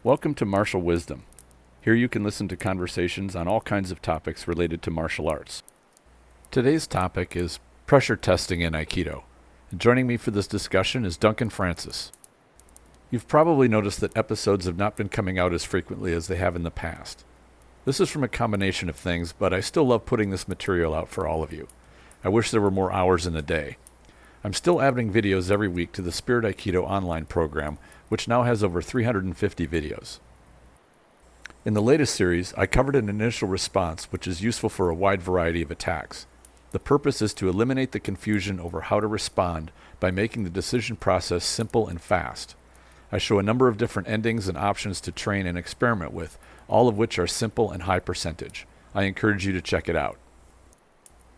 Welcome to Martial Wisdom. Here you can listen to conversations on all kinds of topics related to martial arts. Today's topic is pressure testing in Aikido. And joining me for this discussion is Dunken Francis. You've probably noticed that episodes have not been coming out as frequently as they have in the past. This is from a combination of things, but I still love putting this material out for all of you. I wish there were more hours in the day. I'm still adding videos every week to the Spirit Aikido online program, which now has over 350 videos. In the latest series, I covered an initial response which is useful for a wide variety of attacks. The purpose is to eliminate the confusion over how to respond by making the decision process simple and fast. I show a number of different endings and options to train and experiment with, all of which are simple and high percentage. I encourage you to check it out.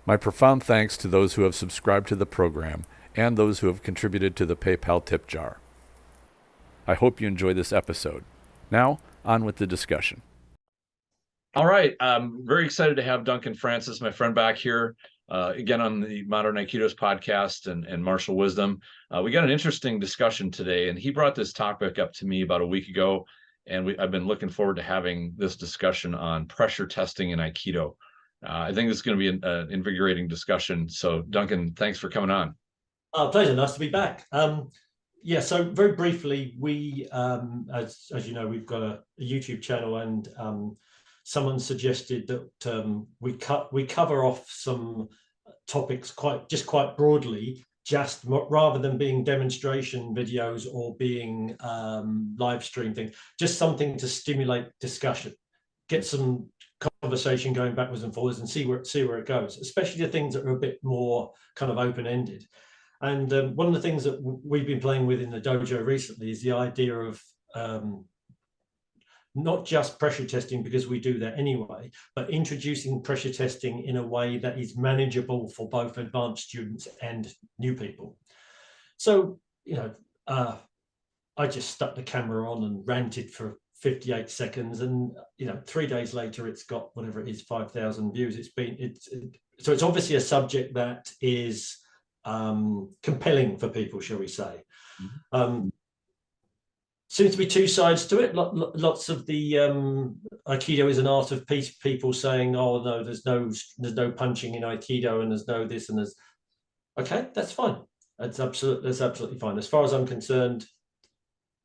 My profound thanks to those who have subscribed to the program and those who have contributed to the PayPal tip jar. I hope you enjoy this episode. Now, on with the discussion. All right, I'm very excited to have Dunken Francis, my friend, back here again on the Modern Aikidos podcast and Martial Wisdom. We got an interesting discussion today, and he brought this topic up to me about a week ago, and I've been looking forward to having this discussion on pressure testing in Aikido. I think this is going to be an invigorating discussion. So, Dunken, thanks for coming on. Pleasure. Nice to be back. Yeah, so very briefly, we, as you know, we've got a YouTube channel, and someone suggested that we cover off some topics quite broadly, rather than being demonstration videos or being live stream things, just something to stimulate discussion, get some conversation going backwards and forwards, and see where it goes, especially the things that are a bit more kind of open-ended. And one of the things that we've been playing with in the dojo recently is the idea of not just pressure testing, because we do that anyway, but introducing pressure testing in a way that is manageable for both advanced students and new people. So, I just stuck the camera on and ranted for 58 seconds, and 3 days later it's got whatever it is, 5,000 views. So it's obviously a subject that is compelling for people, shall we say. Seems to be two sides to it. Lots of the Aikido is an art of peace people saying, oh no, there's no punching in Aikido, and there's no this, and there's okay, that's fine. That's absolutely fine. As far as I'm concerned,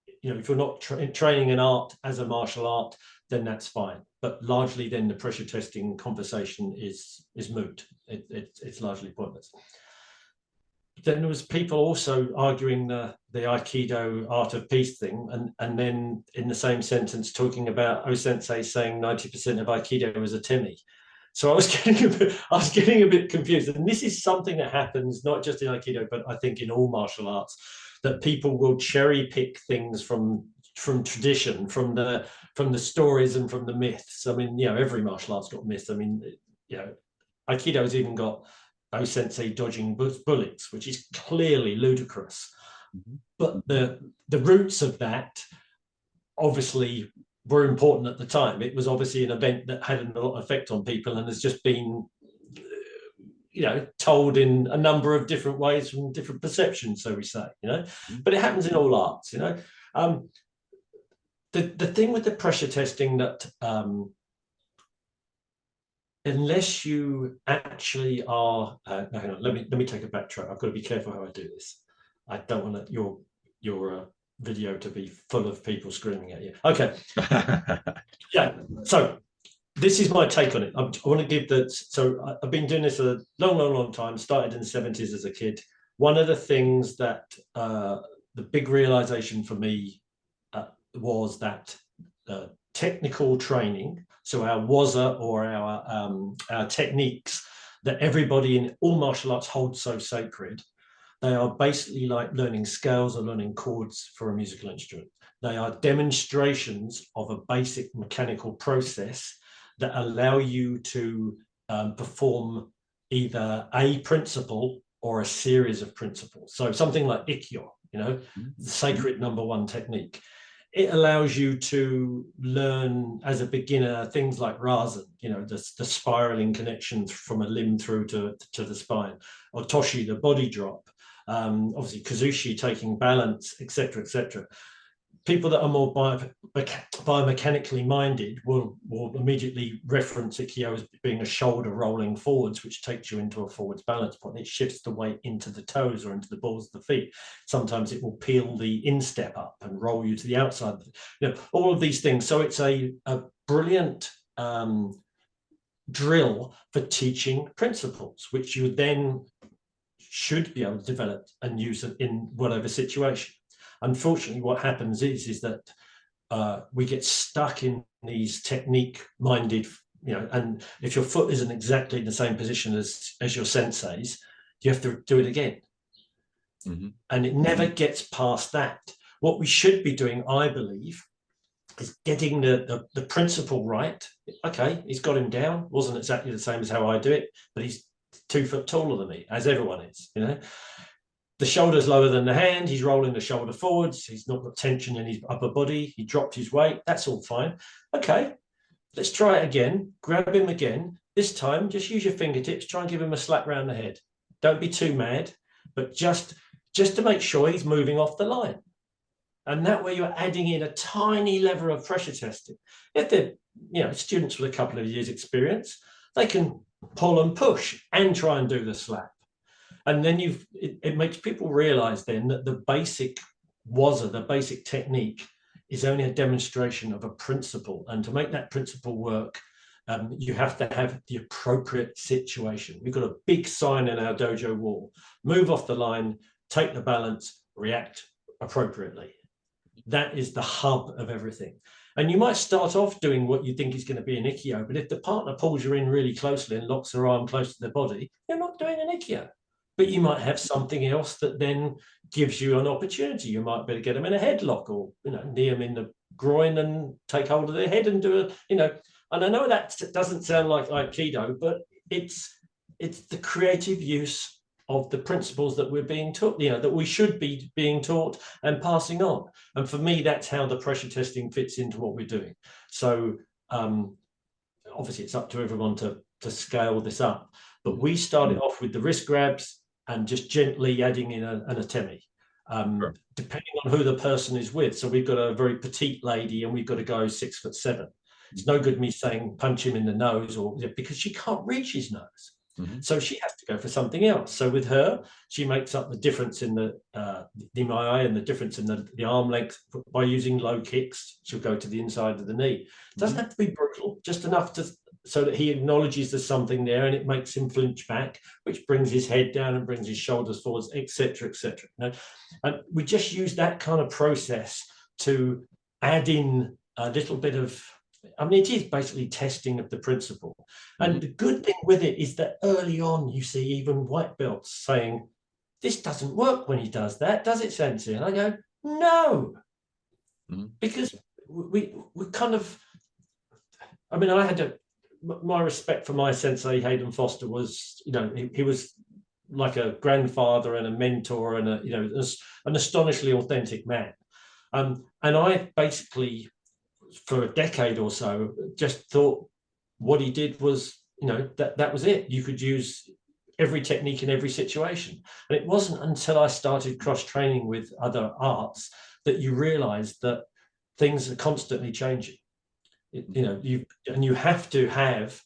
if you're not training an art as a martial art, then that's fine. But largely then the pressure testing conversation is moot. It's largely pointless. Then there was people also arguing the Aikido art of peace thing, and then in the same sentence talking about O-sensei saying 90% of Aikido is a Timmy. So I was getting a bit confused. And this is something that happens not just in Aikido, but I think in all martial arts, that people will cherry pick things from tradition, from the stories and from the myths. I mean, every martial art's got myths. I mean, Aikido's even got O-sensei dodging bullets, which is clearly ludicrous. But the roots of that obviously were important at the time. It was obviously an event that had a lot of effect on people, and has just been told in a number of different ways from different perceptions, so we say. But it happens in all arts. The thing with the pressure testing that unless you actually are, hang on, let me take a backtrack. I've got to be careful how I do this. I don't want your video to be full of people screaming at you. Okay. Yeah. So this is my take on it. I want to give that. So I've been doing this a long time. Started in the 70s as a kid. One of the things that the big realization for me was that technical training, so our waza or our techniques that everybody in all martial arts holds so sacred, they are basically like learning scales or learning chords for a musical instrument. They are demonstrations of a basic mechanical process that allow you to perform either a principle or a series of principles. So something like Ikkyo, the sacred number one technique. It allows you to learn as a beginner things like Rasen, the spiraling connections from a limb through to the spine, or Toshi, the body drop, obviously Kazushi, taking balance, etc., etc. people that are more biomechanically minded will immediately reference Aikido as being a shoulder rolling forwards, which takes you into a forwards balance point. It shifts the weight into the toes or into the balls of the feet. Sometimes it will peel the instep up and roll you to the outside. All of these things. So it's a brilliant drill for teaching principles, which you then should be able to develop and use in whatever situation. Unfortunately, what happens is that we get stuck in these technique-minded, and if your foot isn't exactly in the same position as your sensei's, you have to do it again. Mm-hmm. And it never gets past that. What we should be doing, I believe, is getting the principle right. Okay, he's got him down. Wasn't exactly the same as how I do it, but he's 2 foot taller than me, as everyone is, The shoulder's lower than the hand. He's rolling the shoulder forwards. He's not got tension in his upper body. He dropped his weight. That's all fine. Okay, let's try it again. Grab him again. This time, just use your fingertips. Try and give him a slap round the head. Don't be too mad, but just to make sure he's moving off the line. And that way you're adding in a tiny level of pressure testing. If they're students with a couple of years experience, they can pull and push and try and do the slap. And then it makes people realize then that the basic waza, the basic technique, is only a demonstration of a principle. And to make that principle work, you have to have the appropriate situation. We've got a big sign in our dojo wall: move off the line, take the balance, react appropriately. That is the hub of everything. And you might start off doing what you think is going to be an Ikkyo, but if the partner pulls you in really closely and locks their arm close to their body, you're not doing an Ikkyo. But you might have something else that then gives you an opportunity. You might better get them in a headlock, or knee them in the groin and take hold of their head and do and I know that doesn't sound like Aikido, but it's the creative use of the principles that we're being taught, that we should be being taught and passing on. And for me, that's how the pressure testing fits into what we're doing. So obviously it's up to everyone to scale this up, but we started off with the wrist grabs and just gently adding in an atemi, sure, depending on who the person is with. So we've got a very petite lady and we've got to go 6'7". It's no good me saying punch him in the nose, or because she can't reach his nose. Mm-hmm. So she has to go for something else. So with her, she makes up the difference in the imai and the difference in the arm length by using low kicks. She'll go to the inside of the knee. It doesn't have to be brutal, just enough so that he acknowledges there's something there and it makes him flinch back, which brings his head down and brings his shoulders forwards, etc., etc. And we just use that kind of process to add in a little bit of, it is basically testing of the principle. And the good thing with it is that early on, you see even white belts saying, this doesn't work when he does that, does it, Sensei? And I go, no, because we kind of, I had my respect for my Sensei, Hayden Foster, was, he was like a grandfather and a mentor and an astonishingly authentic man. And I basically, for a decade or so, just thought what he did was, that was it. You could use every technique in every situation. And it wasn't until I started cross-training with other arts that you realize that things are constantly changing. You have to have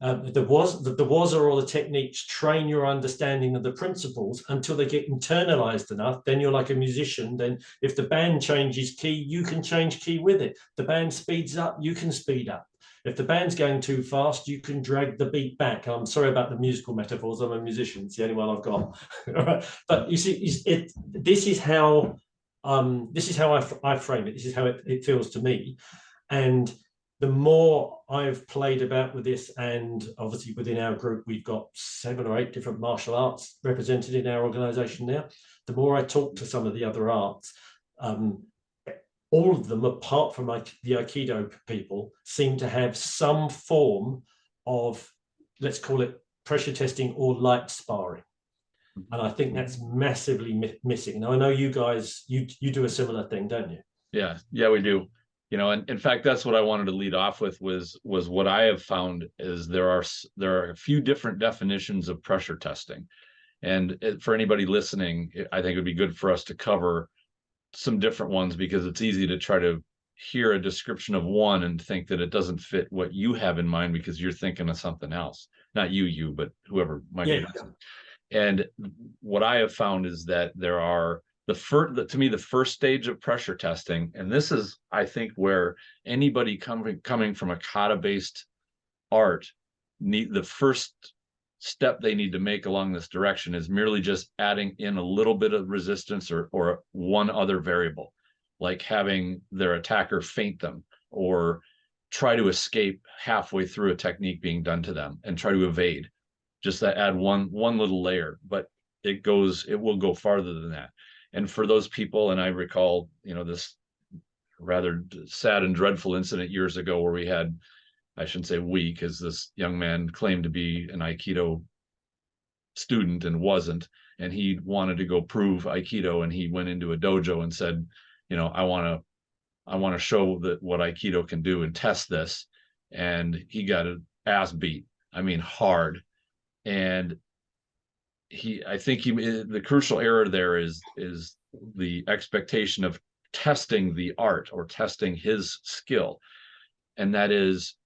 the waza or the techniques train your understanding of the principles until they get internalized enough. Then you're like a musician. Then if the band changes key, you can change key with it. The band speeds up, you can speed up. If the band's going too fast, you can drag the beat back. I'm sorry about the musical metaphors. I'm a musician. It's the only one I've got. But you see, this is how I frame it. This is how it feels to me. And the more I've played about with this, and obviously within our group, we've got 7 or 8 different martial arts represented in our organization now. The more I talk to some of the other arts, all of them, apart from the Aikido people, seem to have some form of, let's call it pressure testing or light sparring. And I think that's massively missing. Now, I know you guys, you do a similar thing, don't you? Yeah, we do. And in fact, that's what I wanted to lead off with was what I have found is there are a few different definitions of pressure testing. And for anybody listening, I think it would be good for us to cover some different ones because it's easy to try to hear a description of one and think that it doesn't fit what you have in mind because you're thinking of something else. Not you, but whoever might be listening. And what I have found is that there are to me, the first stage of pressure testing, and this is, I think, where anybody coming from a kata-based art, the first step they need to make along this direction is merely just adding in a little bit of resistance or one other variable, like having their attacker feint them or try to escape halfway through a technique being done to them and try to evade. Just to add one little layer, but it will go farther than that. And for those people, and I recall, this rather sad and dreadful incident years ago where we had, I shouldn't say we, because this young man claimed to be an Aikido student and wasn't, and he wanted to go prove Aikido, and he went into a dojo and said, I want to show that what Aikido can do and test this, and he got an ass beat. I mean, hard. And I think the crucial error there is the expectation of testing the art or testing his skill. And that is,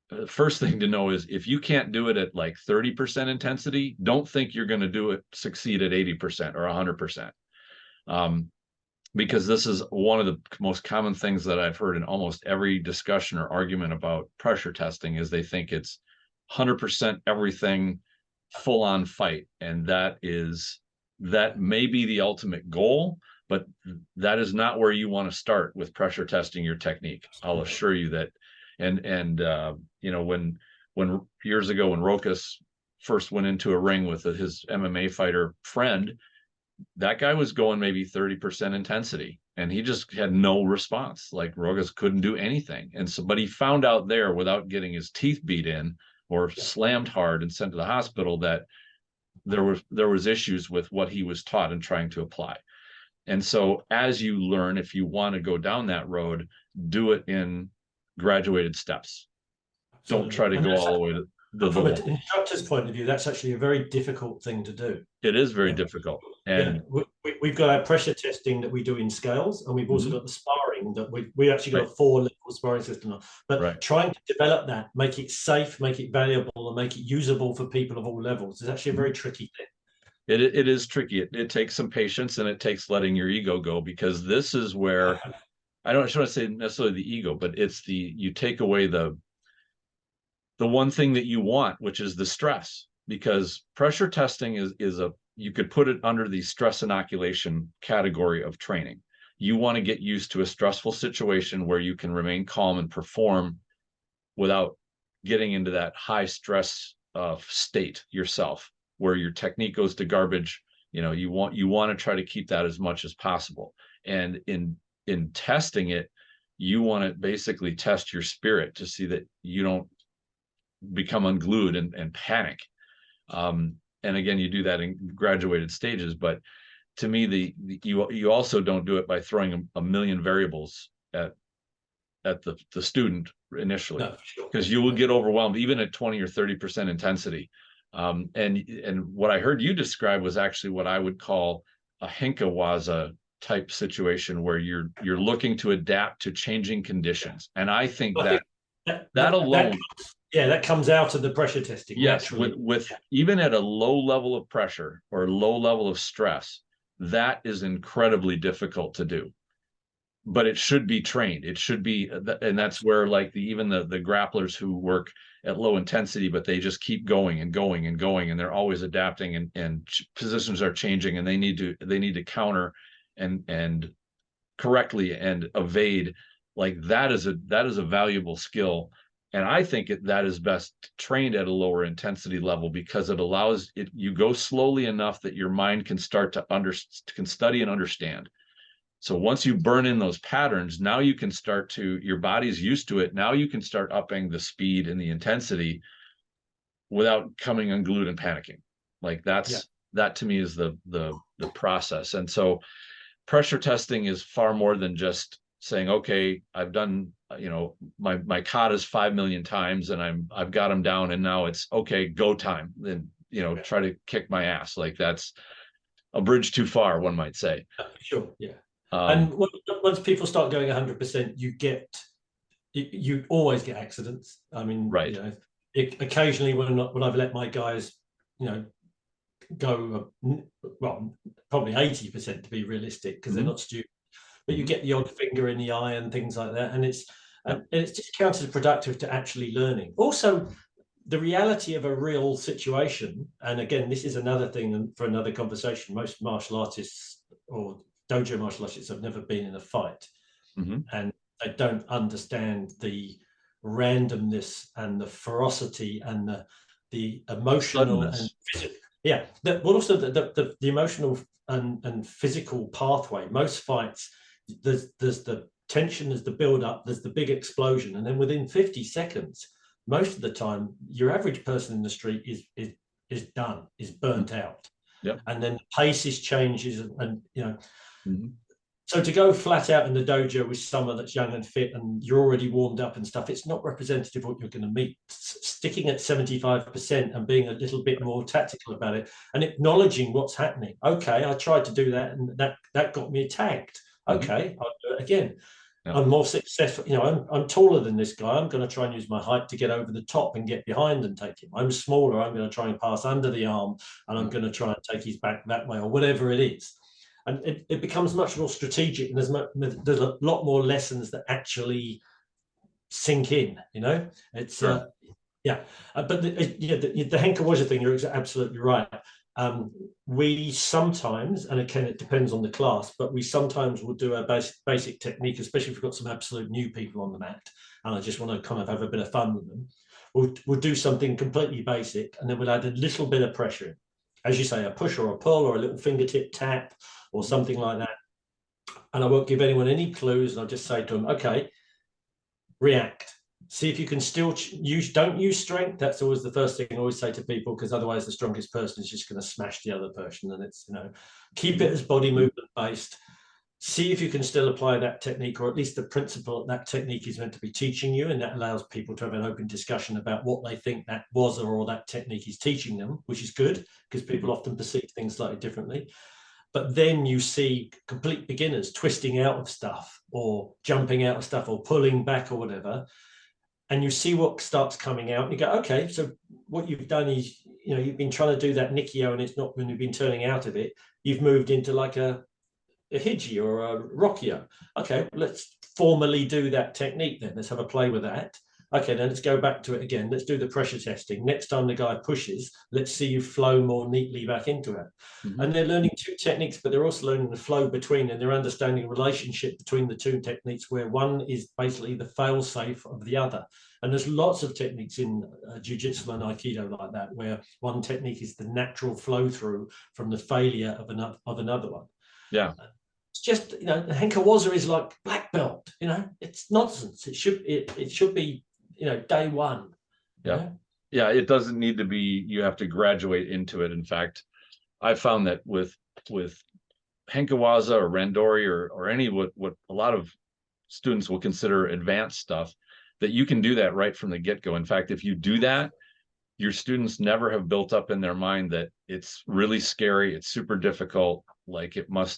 the first thing to know is if you can't do it at like 30% intensity, don't think you're going to succeed at 80% or 100%. Because this is one of the most common things that I've heard in almost every discussion or argument about pressure testing is they think it's 100% everything, full on fight. And that may be the ultimate goal, but that is not where you want to start with pressure testing your technique. I'll assure you that. And when years ago, when Rokas first went into a ring with his MMA fighter friend, that guy was going maybe 30% intensity and he just had no response. Like Rokas couldn't do anything. And so, but he found out there without getting his teeth beat in or slammed hard and sent to the hospital that there was issues with what he was taught and trying to apply. And so as you learn, if you want to go down that road, do it in graduated steps. Don't try to go all the way to from an instructor's point of view, that's actually a very difficult thing to do. It is very difficult. And we've got our pressure testing that we do in scales, and we've also got the sparring that we actually got a 4-level sparring system. But trying to develop that, make it safe, make it valuable, and make it usable for people of all levels is actually a very tricky thing. It is tricky. It takes some patience, and it takes letting your ego go, because this is where I don't want to say necessarily the ego, but it's you take away the one thing that you want, which is the stress, because pressure testing is you could put it under the stress inoculation category of training. You want to get used to a stressful situation where you can remain calm and perform without getting into that high stress state yourself, where your technique goes to garbage. You want to try to keep that as much as possible. And in testing it, you want to basically test your spirit to see that you don't become unglued and panic. And again, you do that in graduated stages, but to me, you also don't do it by throwing a million variables at the student initially, because you will get overwhelmed even at 20 or 30% intensity. And what I heard you describe was actually what I would call a Henkawaza type situation, where you're looking to adapt to changing conditions. And I think that alone. That comes out of the pressure testing. Yes, with even at a low level of pressure or low level of stress, that is incredibly difficult to do. But it should be trained. It should be, and that's where even the grapplers who work at low intensity, but they just keep going and going and going, and they're always adapting, and positions are changing, and they need to counter and correctly and evade. Like that is a valuable skill. And I think that is best trained at a lower intensity level, because it allows you go slowly enough that your mind can start to can study and understand. So once you burn in those patterns, now you can your body's used to it. Now you can start upping the speed and the intensity without coming unglued and panicking. Like that to me is the process. And so pressure testing is far more than just saying, okay, I've done, my katas 5 million times and I've got them down, and now it's okay, go time. Then, try to kick my ass. Like that's a bridge too far, one might say. Sure. Yeah. And once people start going 100%, you always get accidents. I mean, right. you know, occasionally when I've let my guys, you know, go, well, probably 80% to be realistic, because they're not stupid, but you get the odd finger in the eye and things like that, and it's just counterproductive to actually learning. Also, the reality of a real situation, and again, this is another thing for another conversation. Most martial artists or dojo martial artists have never been in a fight, and they don't understand the randomness and the ferocity and the emotional and physical, but also the emotional and physical pathway. Most fights, there's the tension, there's the build up, there's the big explosion, and then within 50 seconds, most of the time, your average person in the street is done, is burnt out. And then the pace changes, and you know. So to go flat out in the dojo with someone that's young and fit and you're already warmed up and stuff, it's not representative of what you're going to meet. Sticking at 75% and being a little bit more tactical about it and acknowledging what's happening. Okay, I tried to do that and that got me tagged. Okay, I'll do it again. I'm more successful. You know, I'm taller than this guy. I'm going to try and use my height to get over the top and get behind and take him. I'm smaller. I'm going to try and pass under the arm and I'm going to try and take his back that way, or whatever it is. And it becomes much more strategic, and there's a lot more lessons that actually sink in. You know, it's but the Henka Wajir thing, you're absolutely right. We sometimes, and again, it depends on the class, but we sometimes will do a basic technique, especially if we've got some absolute new people on the mat, and I just want to kind of have a bit of fun with them. We'll do something completely basic, and then we'll add a little bit of pressure. As you say, a push or a pull or a little fingertip tap or something like that. And I won't give anyone any clues. And I'll just say to them, okay, react. See if you can still don't use strength. That's always the first thing I always say to people, because otherwise the strongest person is just going to smash the other person. And it's, you know, keep it as body movement based. See if you can still apply that technique, or at least the principle that technique is meant to be teaching you. And that allows people to have an open discussion about what they think that was or that technique is teaching them, which is good because people often perceive things slightly differently. But then you see complete beginners twisting out of stuff or jumping out of stuff or pulling back or whatever. And you see what starts coming out and you go, okay, so what you've done is, you know, you've been trying to do that Nikio and it's not when you've been turning out of it. You've moved into like a Hiji or a Rockio. Okay, let's formally do that technique then. Let's have a play with that. Okay, then let's go back to it again. Let's do the pressure testing. Next time the guy pushes, let's see you flow more neatly back into it. And they're learning two techniques, but they're also learning the flow between, and they're understanding the relationship between the two techniques, where one is basically the fail-safe of the other. And there's lots of techniques in jiu-jitsu and Aikido like that, where one technique is the natural flow through from the failure of another one. Yeah. It's just, you know, the Henka Wajir is like black belt, you know, it's nonsense. It should be, you know, day one. Yeah, it doesn't need to be, you have to graduate into it. In fact, I found that with Henka Wajir or Randori or any what a lot of students will consider advanced stuff, that you can do that right from the get-go. In fact, if you do that, your students never have built up in their mind that it's really scary, it's super difficult, like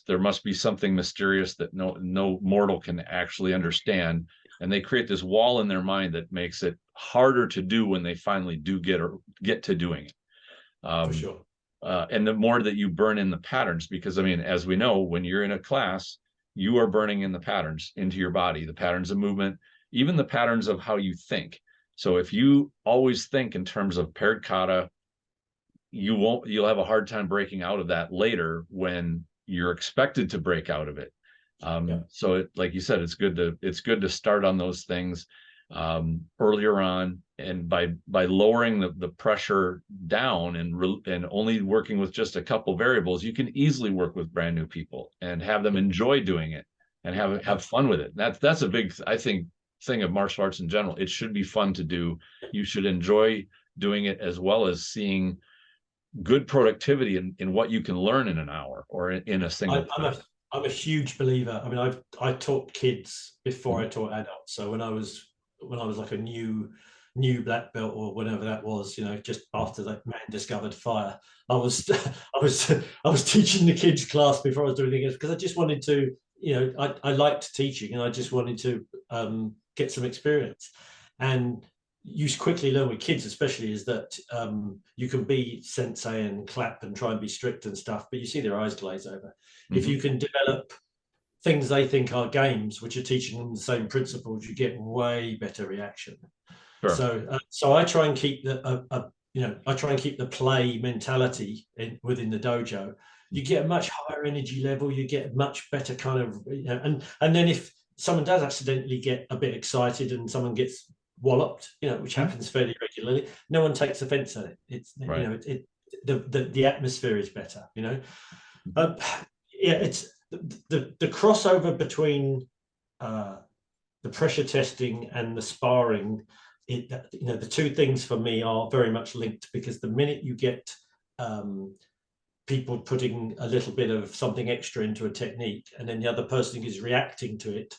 there must be something mysterious that no mortal can actually understand. And they create this wall in their mind that makes it harder to do when they finally do get to doing it. For sure. And the more that you burn in the patterns, because I mean, as we know, when you're in a class, you are burning in the patterns into your body, the patterns of movement, even the patterns of how you think. So if you always think in terms of paired kata, you'll have a hard time breaking out of that later when you're expected to break out of it. So like you said, it's good to start on those things earlier on, and by lowering the pressure down and only working with just a couple variables, you can easily work with brand new people and have them enjoy doing it and have fun with it. That's a big, I think, thing of martial arts in general. It should be fun to do. You should enjoy doing it, as well as seeing good productivity in what you can learn in an hour or in a single class. I'm a huge believer. I mean, I taught kids before I taught adults. So when I was like a new black belt or whatever that was, you know, just after that man discovered fire, I was teaching the kids class before I was doing anything else, because I just wanted to I liked teaching, and I just wanted to get some experience. And you quickly learn with kids, especially, is that you can be sensei and clap and try and be strict and stuff, but you see their eyes glaze over. If you can develop things they think are games, which are teaching them the same principles, you get way better reaction. Sure. So I try and keep the play mentality within the dojo. You get a much higher energy level. You get a much better kind of, and then if someone does accidentally get a bit excited and someone gets walloped, which happens fairly regularly, no one takes offense at it. It's right. The atmosphere is better. It's the crossover between the pressure testing and the sparring. The two things for me are very much linked, because the minute you get people putting a little bit of something extra into a technique and then the other person is reacting to it,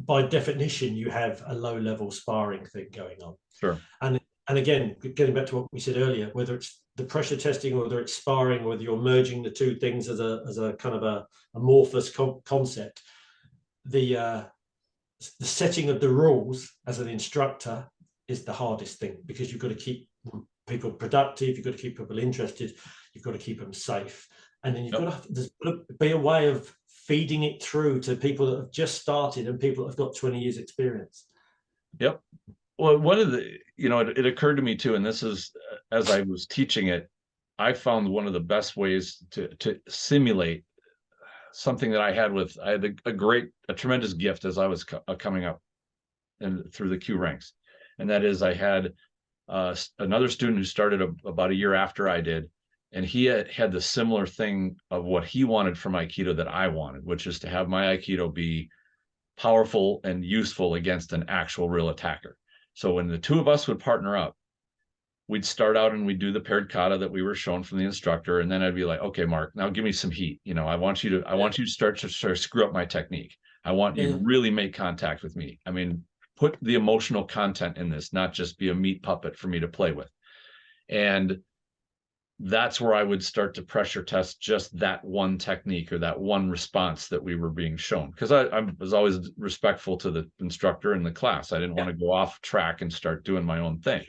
by definition, you have a low level sparring thing going on. Sure. And again, getting back to what we said earlier, whether it's the pressure testing or whether it's sparring, whether you're merging the two things as a kind of a amorphous concept, the setting of the rules as an instructor is the hardest thing, because you've got to keep people productive, you've got to keep people interested, you've got to keep them safe, and then there's got to be a way of feeding it through to people that have just started and people that have got 20 years experience. Yep. Well, one of the, it occurred to me too, and this is, as I was teaching it, I found one of the best ways to simulate something that I had a tremendous gift as I was coming up and through the Q ranks. And that is, I had another student who started about a year after I did, and he had the similar thing of what he wanted from Aikido that I wanted, which is to have my Aikido be powerful and useful against an actual real attacker. So when the two of us would partner up, we'd start out and we'd do the paired kata that we were shown from the instructor, and then I'd be like, okay, Mark, now give me some heat. I want you to start to screw up my technique. I want you to really make contact with me. I mean, put the emotional content in this, not just be a meat puppet for me to play with. And that's where I would start to pressure test just that one technique or that one response that we were being shown. Because I was always respectful to the instructor in the class. I didn't want to go off track and start doing my own thing.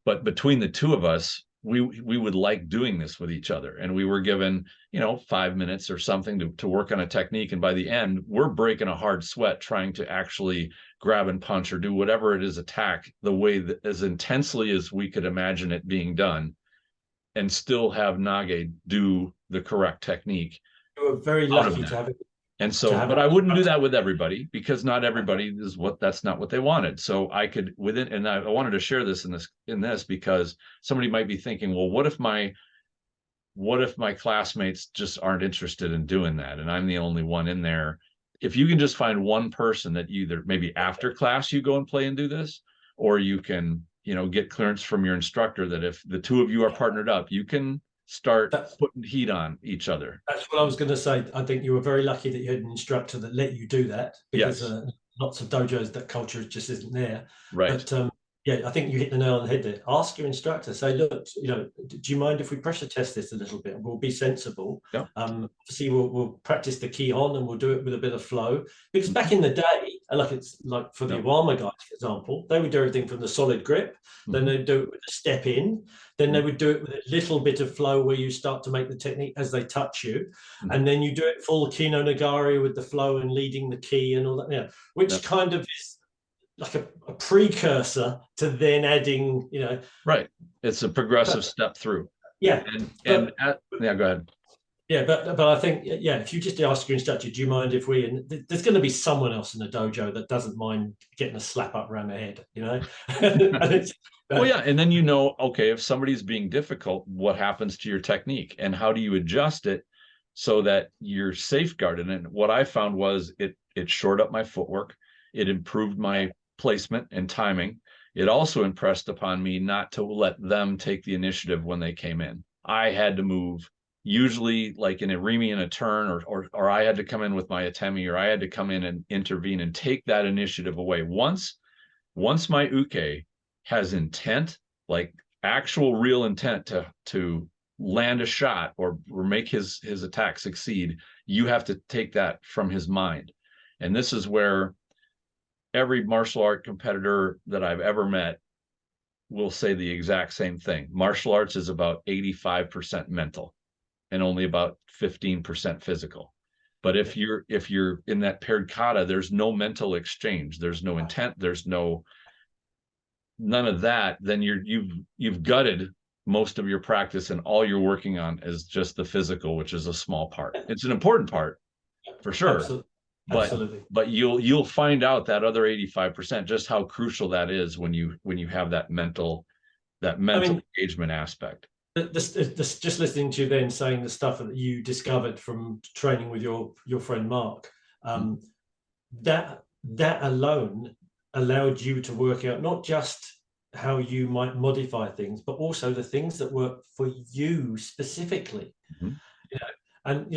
But between the two of us, we would like doing this with each other. And we were given, 5 minutes or something to work on a technique. And by the end, we're breaking a hard sweat trying to actually grab and punch or do whatever it is, attack the way that, as intensely as we could imagine it being done, and still have Nage do the correct technique. You were very lucky to have it. And so, but I wouldn't do that with everybody, because not everybody that's not what they wanted. So I could and I wanted to share this in this because somebody might be thinking, well, what if my classmates just aren't interested in doing that, and I'm the only one in there? If you can just find one person that either maybe after class you go and play and do this, or you can, get clearance from your instructor that if the two of you are partnered up, you can start putting heat on each other. That's what I was going to say. I think you were very lucky that you had an instructor that let you do that, because lots of dojos, that culture just isn't there. Right. But I think you hit the nail on the head there. Ask your instructor. Say, look, do you mind if we pressure test this a little bit? We'll be sensible. Yeah. Obviously, we'll practice the key on, and we'll do it with a bit of flow. Because back in the day, like for the Iwama guys, for example, they would do everything from the solid grip, then they'd do it with a step in, then they would do it with a little bit of flow where you start to make the technique as they touch you, and then you do it full kino nagari with the flow and leading the key and all that, which kind of is like a precursor to then adding, Right. It's a progressive step through. Yeah. Go ahead. Yeah, but I think, if you just ask your instructor, do you mind if we, and there's going to be someone else in the dojo that doesn't mind getting a slap up around the head, Well, and then okay, if somebody's being difficult, what happens to your technique and how do you adjust it so that you're safeguarded? And what I found was it shored up my footwork. It improved my placement and timing. It also impressed upon me not to let them take the initiative when they came in. I had to move, usually like in a rimi in a turn, or I had to come in with my atemi, or I had to come in and intervene and take that initiative away. Once my uke has intent, like actual real intent to land a shot or make his attack succeed, you have to take that from his mind. And this is where every martial art competitor that I've ever met will say the exact same thing. Martial arts is about 85% mental and only about 15% physical. But if you're in that paired kata, there's no mental exchange, there's no intent, there's none of that, then you've gutted most of your practice, and all you're working on is just the physical, which is a small part. It's an important part for sure. Absolutely. But Absolutely. but you'll find out that other 85% just how crucial that is when you have that mental engagement aspect. Just listening to you then saying the stuff that you discovered from training with your friend Mark, that alone allowed you to work out not just how you might modify things, but also the things that work for you specifically. You know, and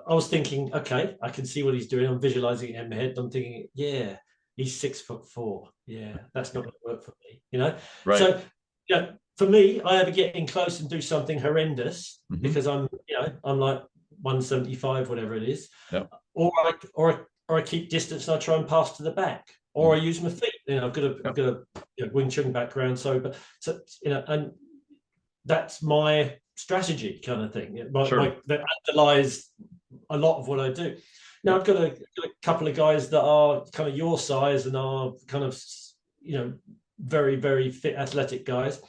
I was thinking, okay, I can see what he's doing. I'm visualizing it in my head. I'm thinking, yeah, he's 6'4". Yeah, that's not going to work for me. Right. So for me, I either get in close and do something horrendous because I'm like 175, whatever it is, or I keep distance and I try and pass to the back, or I use my feet. I've got a Wing Chun background, so and that's my strategy kind of thing. That underlies a lot of what I do. Now I've got a couple of guys that are kind of your size and are kind of very, very fit, athletic guys.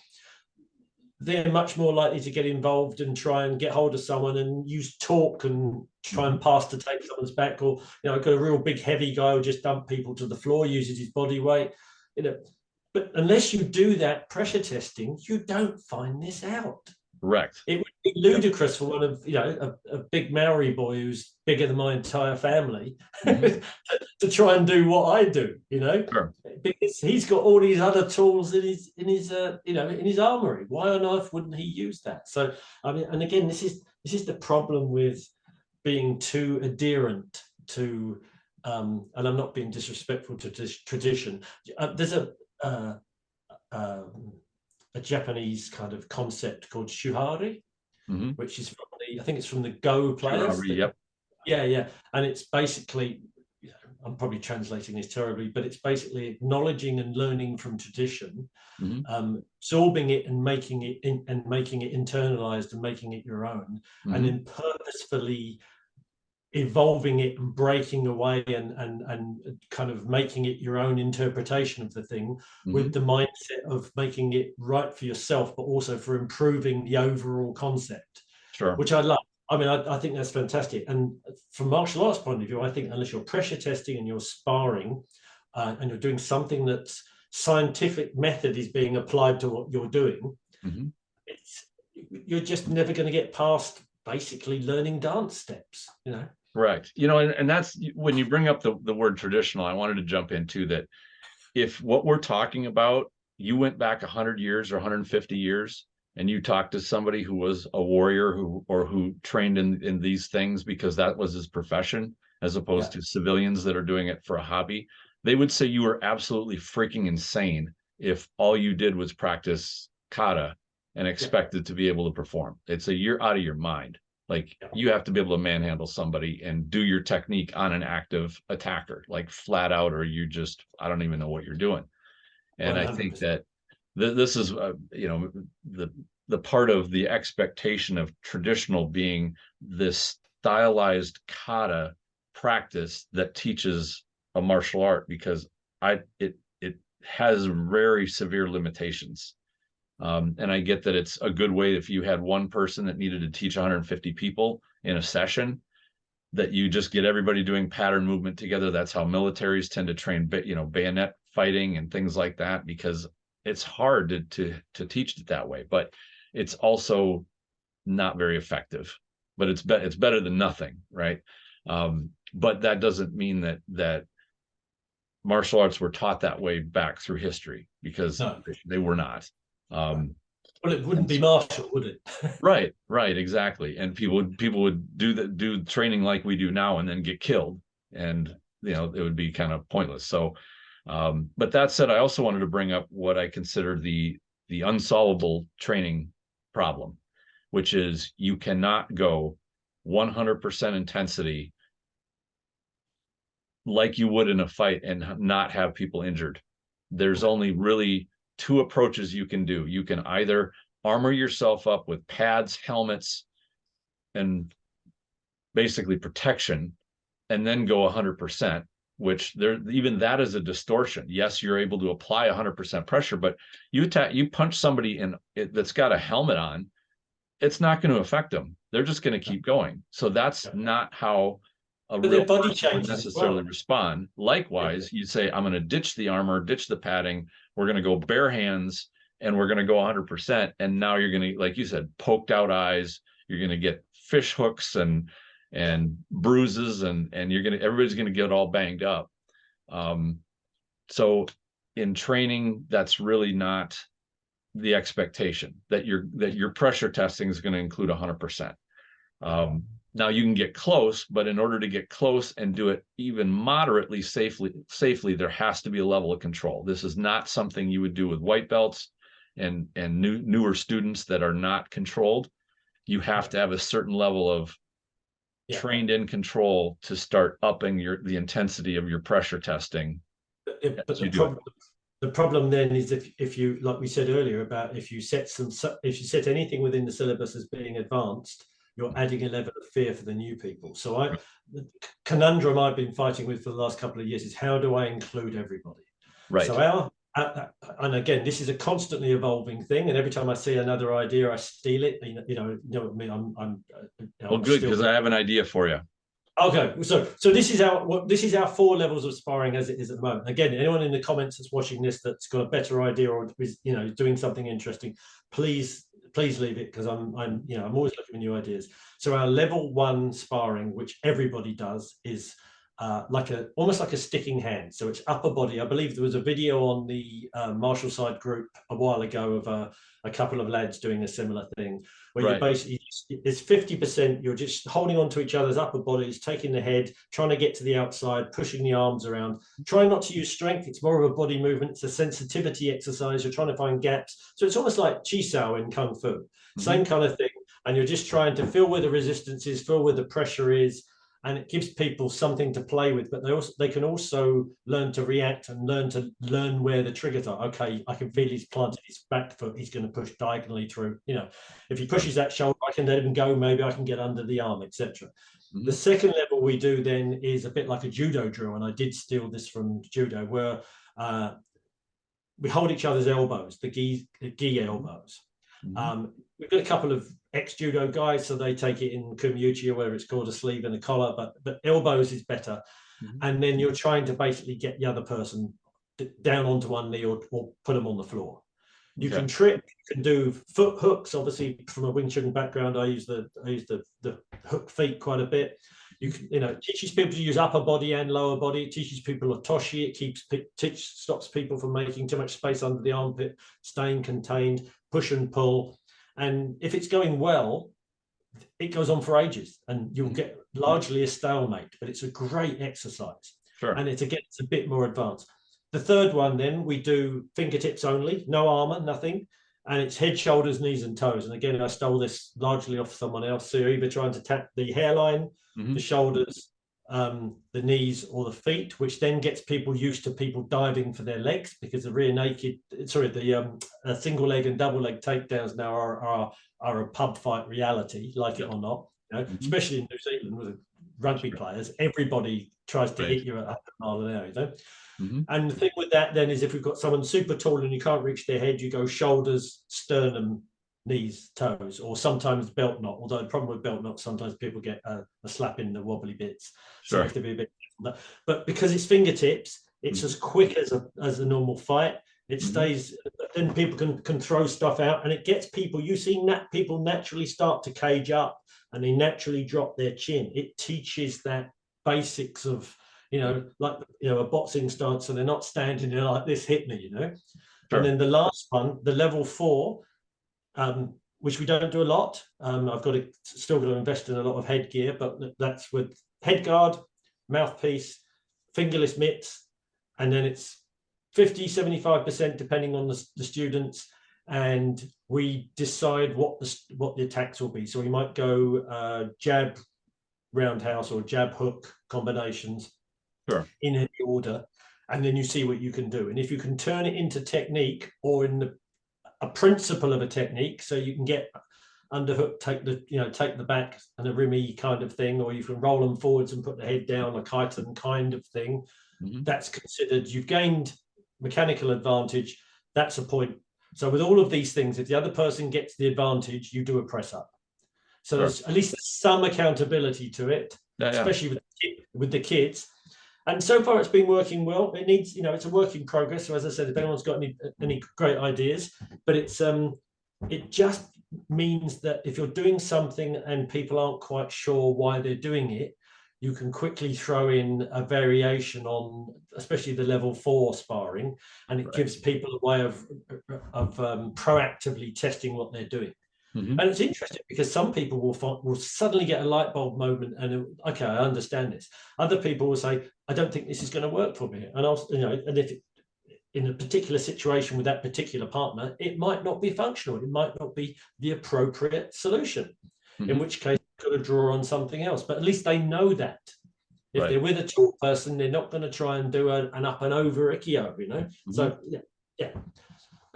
They're much more likely to get involved and try and get hold of someone and use talk and try and pass to take someone's back. Or, I've got a real big, heavy guy who just dump people to the floor, uses his body weight. But unless you do that pressure testing, you don't find this out. Correct. It would be ludicrous for one of a big Maori boy who's bigger than my entire family to try and do what I do. Sure. Because he's got all these other tools in his armory. Why on earth wouldn't he use that? So and again, this is the problem with being too adherent to, and I'm not being disrespectful to this tradition. There's a Japanese kind of concept called shuhari, which is I think it's from the Go players. Shuhari, yeah, and it's basically, I'm probably translating this terribly, but it's basically acknowledging and learning from tradition, absorbing it and making it internalized and making it your own, and then purposefully evolving it and breaking away and kind of making it your own interpretation of the thing, with the mindset of making it right for yourself, but also for improving the overall concept. Sure. Which I love. I think that's fantastic. And from martial arts point of view, I think unless you're pressure testing and you're sparring and you're doing something that's scientific method is being applied to what you're doing, you're just never going to get past basically learning dance steps. Right. And that's when you bring up the word traditional, I wanted to jump into that. If what we're talking about, you went back 100 years or 150 years and you talked to somebody who was a warrior who trained in these things because that was his profession, as opposed to civilians that are doing it for a hobby, they would say you were absolutely freaking insane if all you did was practice kata and expected to be able to perform. It's you're out of your mind. Like, you have to be able to manhandle somebody and do your technique on an active attacker, like flat out, or you just, I don't even know what you're doing. And 100%. I think that this is, the part of the expectation of traditional being this stylized kata practice that teaches a martial art, because it has very severe limitations. And I get that it's a good way if you had one person that needed to teach 150 people in a session, that you just get everybody doing pattern movement together. That's how militaries tend to train, bayonet fighting and things like that, because it's hard to teach it that way. But it's also not very effective. But it's better than nothing, right? But that doesn't mean that martial arts were taught that way back through history, because they were not. Well, it wouldn't be martial, would it? right, exactly. And people would do training like we do now and then get killed, and it would be kind of pointless. So but that said, I also wanted to bring up what I consider the unsolvable training problem, which is you cannot go 100% intensity like you would in a fight and not have people injured. There's only really two approaches you can do. You can either armor yourself up with pads, helmets, and basically protection, and then go 100%, which there, even that is a distortion. Yes, you're able to apply 100% pressure, but you punch somebody that's got a helmet on, it's not going to affect them. They're just going to keep going. So that's not how a real body person would changes necessarily respond. Likewise, you say, I'm going to ditch the armor, ditch the padding. We're going to go bare hands and we're going to go 100%. And now you're going to, like you said, poked out eyes. You're going to get fish hooks and bruises, and everybody's going to get all banged up. So in training, that's really not the expectation, that your pressure testing is going to include 100%. Now you can get close, but in order to get close and do it even moderately safely, there has to be a level of control. This is not something you would do with white belts and newer students that are not controlled. You have to have a certain level of trained in control to start upping the intensity of your pressure testing. But the problem then is if you, like we said earlier, about if you set anything within the syllabus as being advanced, you're adding a level of fear for the new people. So the conundrum I've been fighting with for the last couple of years is, how do I include everybody? Right. So and again, this is a constantly evolving thing, and every time I see another idea, I steal it. You know what I mean? I'm well, good, because I have an idea for you. Okay, so this is our 4 levels of sparring as it is at the moment. Again, anyone in the comments that's watching this that's got a better idea or is doing something interesting, please leave it, because I'm always looking for new ideas. So our level 1 sparring, which everybody does, is almost like a sticking hand. So it's upper body. I believe there was a video on the Martial Side group a while ago of a couple of lads doing a similar thing, where you basically, it's 50%, you're just holding on to each other's upper bodies, taking the head, trying to get to the outside, pushing the arms around, trying not to use strength. It's more of a body movement. It's a sensitivity exercise. You're trying to find gaps. So it's almost like Chi Sao in Kung Fu, same kind of thing. And you're just trying to feel where the resistance is, feel where the pressure is, and it gives people something to play with. But they can also learn to react and learn where the triggers are. Okay, I can feel he's planted his back foot. He's going to push diagonally through. If he pushes that shoulder, I can let him go. Maybe I can get under the arm, etc. The second level we do then is a bit like a judo drill, and I did steal this from judo, where we hold each other's elbows, the gi elbows. We've got a couple of ex-judo guys, so they take it in Kumyuchi, where it's called a sleeve and a collar, but elbows is better. And then you're trying to basically get the other person down onto one knee or put them on the floor. You can trip, you can do foot hooks. Obviously, from a Wing Chun background, I use the hook feet quite a bit. It teaches people to use upper body and lower body. It teaches people a toshi. It stops people from making too much space under the armpit, staying contained, push and pull. And if it's going well, it goes on for ages, and you'll get largely a stalemate. But it's a great exercise, and it's a bit more advanced. The third one, then, we do fingertips only, no armor, nothing. And it's head, shoulders, knees, and toes. And again, I stole this largely off someone else. So you're either trying to tap the hairline, the shoulders, the knees, or the feet, which then gets people used to people diving for their legs, because the single leg and double leg takedowns now are a pub fight reality, like it or not. Especially in New Zealand with rugby players, everybody tries to hit you at 100 miles an hour, And the thing with that then is, if we've got someone super tall and you can't reach their head, you go shoulders, sternum, knees, toes, or sometimes belt knot. Although the problem with belt knot, sometimes people get a slap in the wobbly bits. So you have to be a bit careful. But because it's fingertips, it's as quick as a normal fight. It stays, then people can throw stuff out, and it gets people, you see people naturally start to cage up, and they naturally drop their chin. It teaches that basics of, like, a boxing stance, so they're not standing there like this, hit me, And then the last one, the level 4, which we don't do a lot. I've still got to invest in a lot of headgear, but that's with head guard, mouthpiece, fingerless mitts, and then it's 50-75% depending on the students, and we decide what the attacks will be. So we might go jab, roundhouse, or jab hook combinations, Sure. in any order, and then you see what you can do. And if you can turn it into technique, or in a principle of a technique, so you can get underhook, take the back and a rimmy kind of thing, or you can roll them forwards and put the head down, a chiton kind of thing. That's considered you've gained mechanical advantage. That's a point. So with all of these things, if the other person gets the advantage, you do a press up. So there's at least some accountability to it, especially with the kids. And so far it's been working well. It needs, it's a work in progress. So as I said, if anyone's got any great ideas, but it just means that if you're doing something and people aren't quite sure why they're doing it, you can quickly throw in a variation on, especially the level 4 sparring, and it gives people a way of proactively testing what they're doing. And it's interesting because some people will suddenly get a light bulb moment and, okay, I understand this. Other people will say, I don't think this is going to work for me. And also, and if in a particular situation with that particular partner, it might not be functional. It might not be the appropriate solution, in which case you've got to draw on something else. But at least they know that. If they're with a tall person, they're not going to try and do an up and over Ikkyo, So yeah.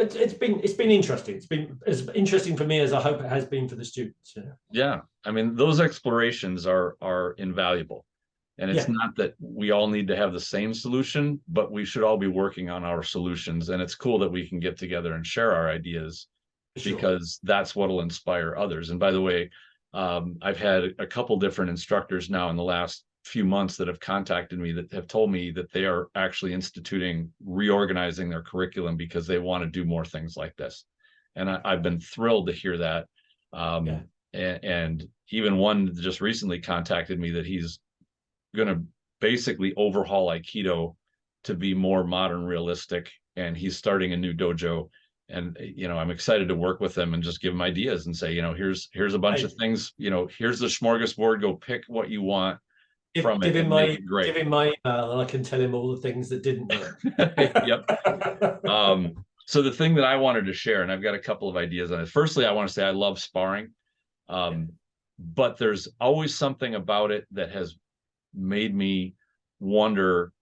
It's been interesting. It's been as interesting for me as I hope it has been for the students. Yeah. I mean, those explorations are invaluable. And it's not that we all need to have the same solution, but we should all be working on our solutions. And it's cool that we can get together and share our ideas, because that's what will inspire others. And by the way, I've had a couple different instructors now in the last few months that have contacted me that have told me that they are actually reorganizing their curriculum because they want to do more things like this. And I've been thrilled to hear that. And even one just recently contacted me that he's going to basically overhaul Aikido to be more modern, realistic, and he's starting a new dojo. And I'm excited to work with them and just give them ideas and say, here's a bunch of things, here's the smorgasbord, go pick what you want from it and make it great. Give him my email and I can tell him all the things that didn't work. Yep. So the thing that I wanted to share, and I've got a couple of ideas on it. Firstly, I want to say I love sparring, but there's always something about it that has made me wonder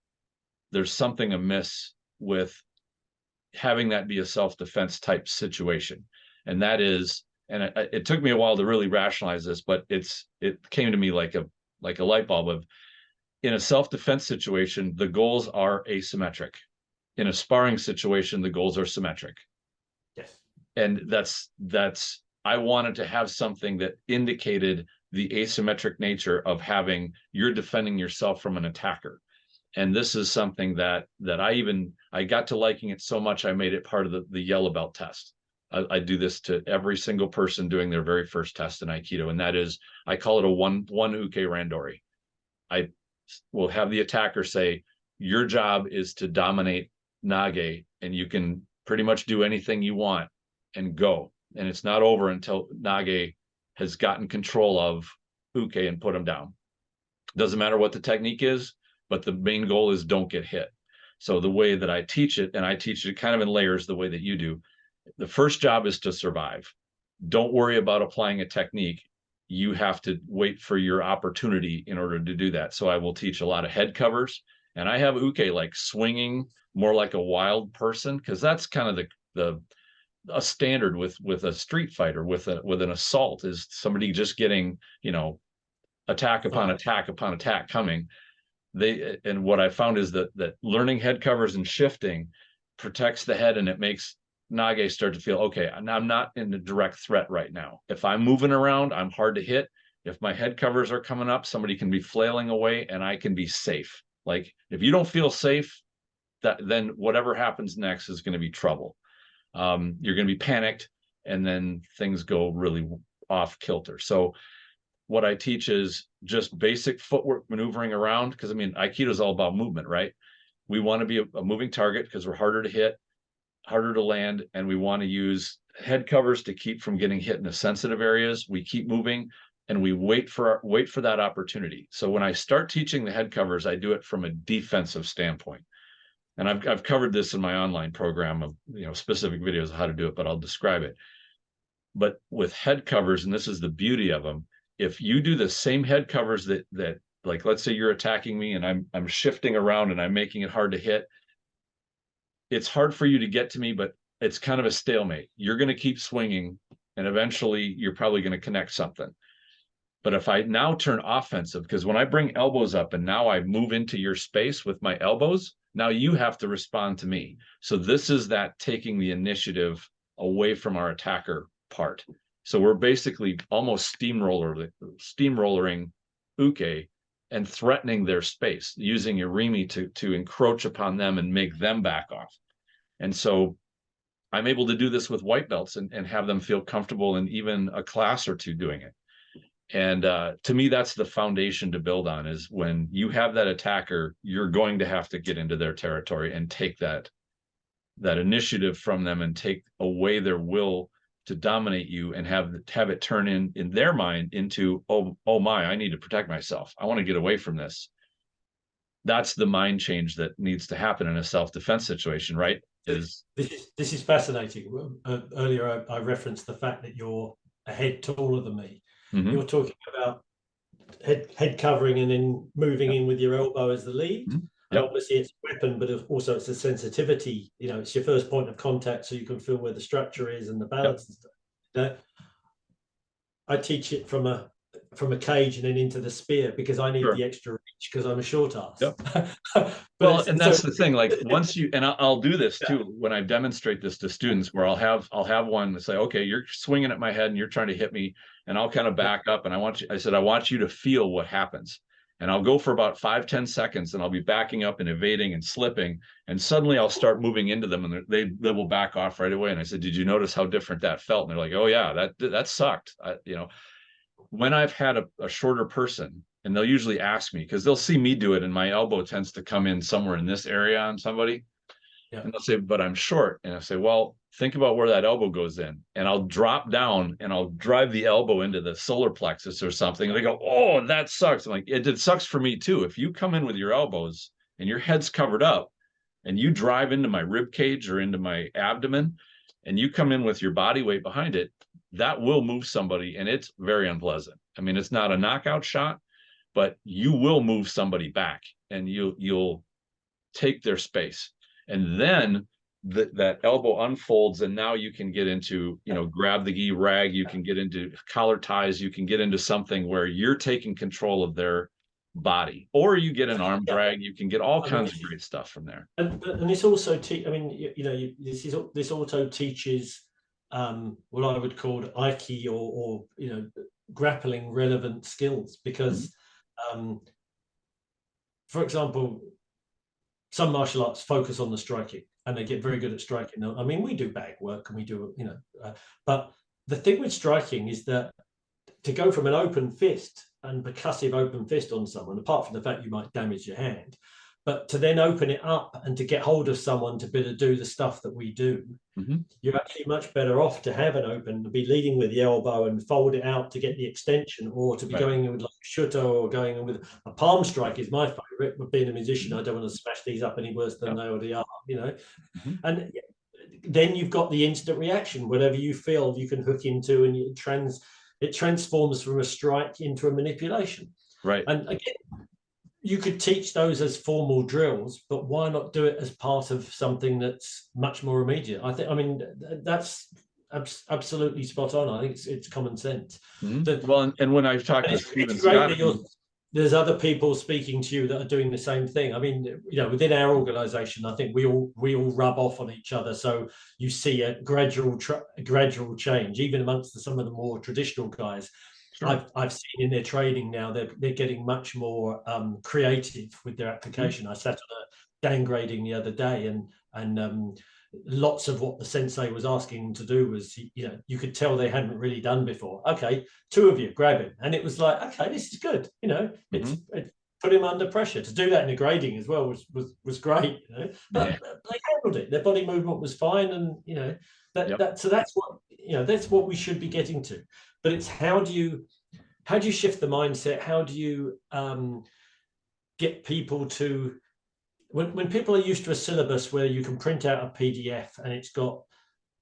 there's something amiss with having that be a self-defense type situation. And that is, and it took me a while to really rationalize this, but it came to me like a light bulb of, in a self-defense situation, the goals are asymmetric. In a sparring situation, the goals are symmetric. Yes. And that's I wanted to have something that indicated the asymmetric nature of you're defending yourself from an attacker. And this is something that I got to liking it so much, I made it part of the yellow belt test. I do this to every single person doing their very first test in Aikido. And that is, I call it a one uke randori. I will have the attacker say, your job is to dominate Nage, and you can pretty much do anything you want and go. And it's not over until Nage has gotten control of uke and put him down. Doesn't matter what the technique is, but the main goal is don't get hit. So the way that I teach it, and I teach it kind of in layers the way that you do, the first job is to survive. Don't worry about applying a technique. You have to wait for your opportunity in order to do that. So I will teach a lot of head covers, and I have uke like swinging more like a wild person, because that's kind of a standard with a street fighter, with an assault, is somebody just getting, attack upon attack upon attack coming. And what I found is that learning head covers and shifting protects the head, and it makes Nage start to feel, okay, I'm not in a direct threat right now. If I'm moving around, I'm hard to hit. If my head covers are coming up, somebody can be flailing away and I can be safe. Like, if you don't feel safe, then whatever happens next is going to be trouble. You're going to be panicked, and then things go really off kilter. So what I teach is just basic footwork maneuvering around, because Aikido is all about movement, right? We want to be a moving target because we're harder to hit, harder to land, and we want to use head covers to keep from getting hit in the sensitive areas. We keep moving, and we wait for that opportunity. So when I start teaching the head covers, I do it from a defensive standpoint. And I've covered this in my online program of, specific videos of how to do it, but I'll describe it. But with head covers, and this is the beauty of them, if you do the same head covers that like, let's say you're attacking me and I'm shifting around and I'm making it hard to hit, it's hard for you to get to me, but it's kind of a stalemate. You're going to keep swinging, and eventually you're probably going to connect something. But if I now turn offensive, because when I bring elbows up and now I move into your space with my elbows, now you have to respond to me. So this is that taking the initiative away from our attacker part. So we're basically almost steamrollering uke and threatening their space, using irimi to encroach upon them and make them back off. And so I'm able to do this with white belts and have them feel comfortable in even a class or two doing it. And to me, that's the foundation to build on, is when you have that attacker, you're going to have to get into their territory and take that initiative from them and take away their will to dominate you, and have it turn in their mind into, oh my, I need to protect myself. I want to get away from this. That's the mind change that needs to happen in a self-defense situation, right? This is fascinating. Earlier, I referenced the fact that you're a head taller than me. Mm-hmm. You're talking about head covering and then moving in with your elbow as the lead. Mm-hmm. Yep. Obviously, it's a weapon, but also it's a sensitivity. It's your first point of contact, so you can feel where the structure is and the balance and stuff. I teach it from a cage and then into the spear, because I need the extra reach, because I'm a short ass. Yep. Well, and that's the thing. Like, once you, and I'll do this too when I demonstrate this to students, where I'll have one say, okay, you're swinging at my head and you're trying to hit me, and I'll kind of back up, and I want you to feel what happens. And I'll go for about 5-10 seconds, and I'll be backing up and evading and slipping, and suddenly I'll start moving into them, and they will back off right away. And I said, did you notice how different that felt? And they're like, oh yeah, that sucked. When I've had a shorter person, and they'll usually ask me, because they'll see me do it, and my elbow tends to come in somewhere in this area on somebody. Yeah. And they'll say, but I'm short. And I say, well, think about where that elbow goes in. And I'll drop down and I'll drive the elbow into the solar plexus or something. And they go, oh, that sucks. I'm like, it sucks for me too. If you come in with your elbows and your head's covered up, and you drive into my rib cage or into my abdomen, and you come in with your body weight behind it, that will move somebody, and it's very unpleasant. I mean, it's not a knockout shot, but you will move somebody back, and you'll take their space. And then that elbow unfolds, and now you can get into, grab the gi rag, you can get into collar ties, you can get into something where you're taking control of their body, or you get an arm drag, you can get all kinds of great stuff from there. And this also this also teaches what I would call Aikido or grappling relevant skills, because for example, some martial arts focus on the striking, and they get very good at striking. I mean, we do bag work and we do, but the thing with striking is that to go from an open fist and percussive open fist on someone, apart from the fact you might damage your hand, but to then open it up and to get hold of someone to be able to do the stuff that we do, you're actually much better off to have an open, to be leading with the elbow and fold it out to get the extension, or to be going in with like a shuto, or going in with a palm strike is my favorite. But being a musician, I don't want to smash these up any worse than they already are, And then you've got the instant reaction. Whatever you feel, you can hook into, and it transforms from a strike into a manipulation. Right. And again, you could teach those as formal drills, but why not do it as part of something that's much more immediate? I mean, that's absolutely spot on. I think it's common sense. Well, and when I've talked to students, there's other people speaking to you that are doing the same thing. I mean, within our organization, I think we all rub off on each other. So you see a gradual change, even amongst some of the more traditional guys. Sure. I've seen in their training now, they're getting much more creative with their application. I sat on a gang grading the other day, and lots of what the sensei was asking them to do was, you could tell they hadn't really done before. Okay, 2 of you grab him, and it was like, okay, this is good. It's put him under pressure. To do that in a grading as well was great. But they handled it. Their body movement was fine, and so that's what we should be getting to. But it's how do you shift the mindset? How do you get people to when people are used to a syllabus where you can print out a PDF and it's got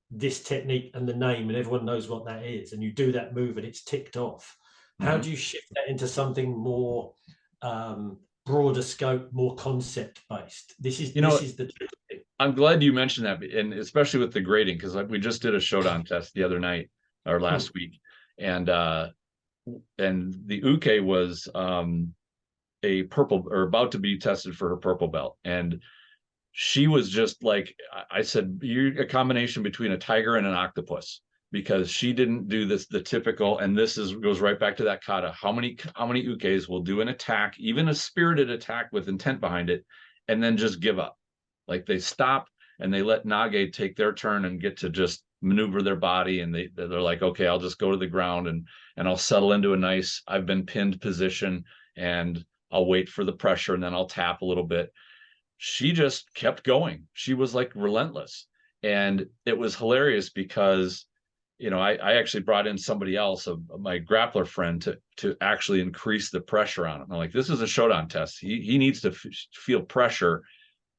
this technique and the name and everyone knows what that is, and you do that move and it's ticked off, how do you shift that into something more broader scope, more concept based? This is the trick thing. I'm glad you mentioned that, and especially with the grading, because we just did a Shodan test the other night or last week, and the uke was a purple, or about to be tested for her purple belt, and she was just like, I said, you're a combination between a tiger and an octopus, because she didn't do the typical, and this goes right back to that kata. How many ukes will do an attack, even a spirited attack with intent behind it, and then just give up? Like, they stop and they let nage take their turn and get to just maneuver their body, and they're like, okay, I'll just go to the ground and I'll settle into a nice, I've been pinned position, and I'll wait for the pressure, and then I'll tap a little bit. She just kept going. She was like relentless. And it was hilarious because, I actually brought in somebody else, my grappler friend, to actually increase the pressure on him. I'm like, this is a Shodan test. He needs to feel pressure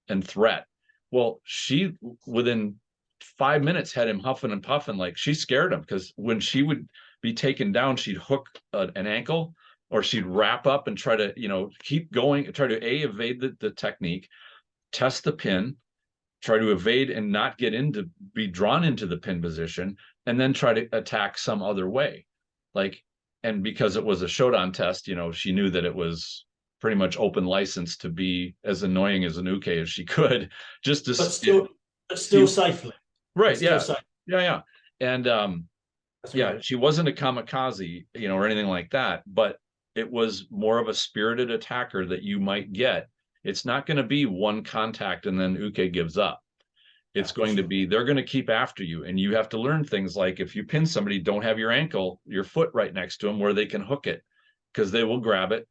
and threat. Well, she, within 5 minutes, had him huffing and puffing. Like, she scared him, because when she would be taken down, she'd hook an ankle, or she'd wrap up and try to, keep going, try to evade the technique, test the pin, try to evade and not be drawn into the pin position, and then try to attack some other way. Like, and because it was a Shodan test, she knew that it was pretty much open license to be as annoying as an uke as she could, just to but still safely. Right. Yeah. Yeah. And she wasn't a kamikaze, or anything like that, but it was more of a spirited attacker that you might get. It's not going to be one contact and then uke gives up. It's going to be, they're going to keep after you, and you have to learn things like, if you pin somebody, don't have your foot right next to them where they can hook it, because they will grab it,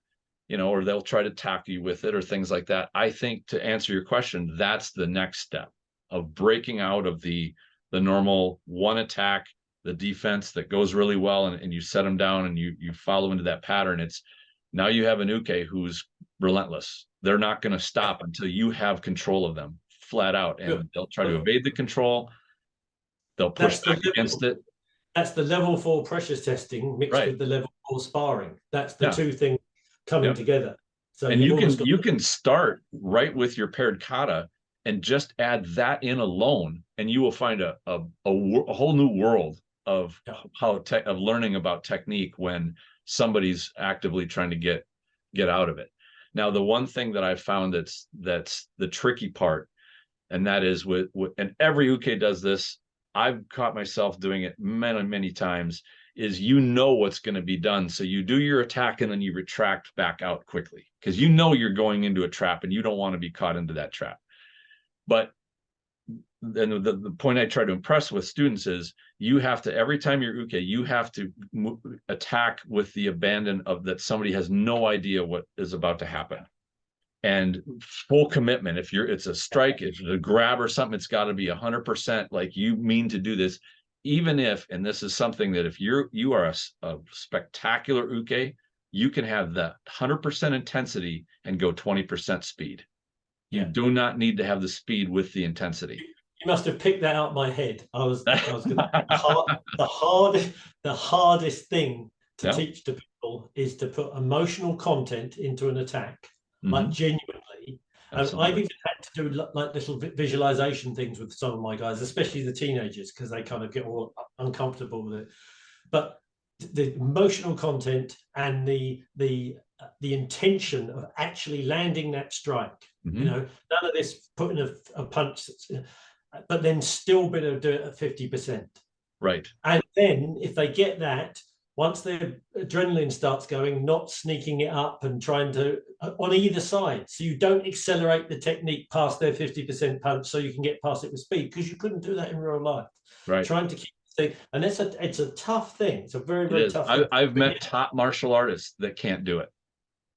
or they'll try to tackle you with it, or things like that. I think, to answer your question, that's the next step of breaking out of the normal one attack, the defense that goes really well, and you set them down and you follow into that pattern. It's, now you have an uke who's relentless. They're not going to stop until you have control of them, flat out, and they'll try to evade the control. They'll push back against it. That's the level 4 pressures testing mixed with the level 4 sparring. That's the two things coming together. So, and you can start right with your paired kata and just add that in alone, and you will find a whole new world of of learning about technique when somebody's actively trying to get out of it. Now, the one thing that I found that's the tricky part, and that is and every uke does this, I've caught myself doing it many, many times, is what's going to be done. So you do your attack and then you retract back out quickly, because you're going into a trap and you don't want to be caught into that trap. But then the point I try to impress with students is, you have to, every time you're uke, you have to attack with the abandon of that somebody has no idea what is about to happen, and full commitment. If it's a strike, if it's a grab or something, it's got to be 100% like you mean to do this. Even if, and this is something that if you are a spectacular uke, you can have the 100% intensity and go 20% speed. You do not need to have the speed with the intensity. You must have picked that out of my head. I was gonna, the hardest thing to teach to people is to put emotional content into an attack, like genuinely. And I've even had to do like little visualization things with some of my guys, especially the teenagers, because they kind of get all uncomfortable with it. But the emotional content and the intention of actually landing that strike, none of this putting a punch, but then still be able to do it at 50%. Right. And then if they get that, once their adrenaline starts going, not sneaking it up and trying to, on either side. So you don't accelerate the technique past their 50% punch so you can get past it with speed, because you couldn't do that in real life. Right. Trying to keep the, and it's a tough thing. It's a very, very tough thing. I've met top martial artists that can't do it.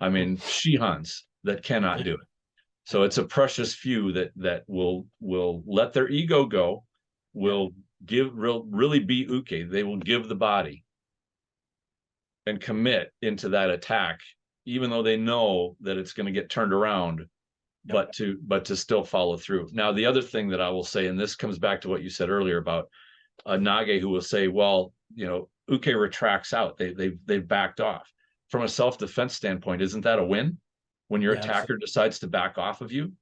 I mean, Shihans that cannot do it. So it's a precious few that will let their ego go, will really be uke. They will give the body and commit into that attack, even though they know that it's going to get turned around. but to still follow through. Now, the other thing that I will say, and this comes back to what you said earlier about a Nage who will say, well, Uke retracts out. They've backed off. From a self-defense standpoint, isn't that a win? When your attacker decides to back off of you?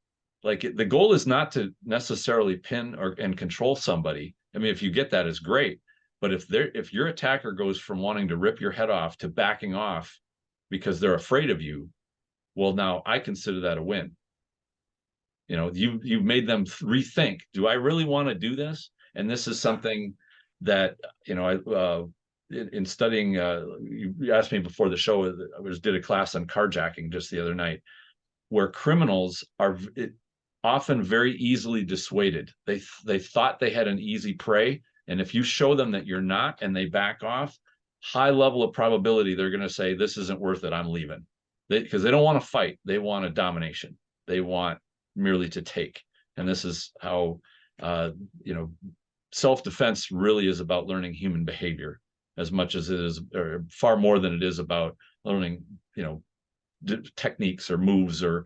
Like, the goal is not to necessarily pin and control somebody. I mean, if you get that, is great. But if your attacker goes from wanting to rip your head off to backing off because they're afraid of you, well, now I consider that a win. You've made them rethink, do I really want to do this? And this is something that, I in studying, you asked me before the show, I did a class on carjacking just the other night, where criminals are often very easily dissuaded. They thought they had an easy prey, and if you show them that you're not and they back off, high level of probability they're going to say, this isn't worth it, I'm leaving. Because they don't want to fight, they want a domination, they want merely to take. And this is how self-defense really is about learning human behavior as much as it is, or far more than it is about learning techniques or moves or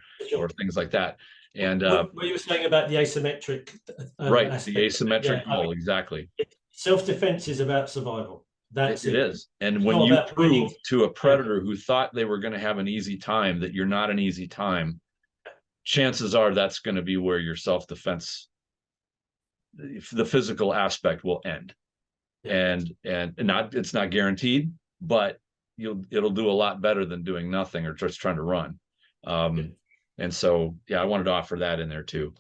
things like that. And what you were saying about the asymmetric right, the asymmetric goal, exactly. Self-defense is about survival. That's it is. And when you prove to a predator who thought they were going to have an easy time that you're not an easy time, chances are that's going to be where your self-defense, the physical aspect, will end. And it's not guaranteed, but it'll do a lot better than doing nothing or just trying to run. And so, I wanted to offer that in there too.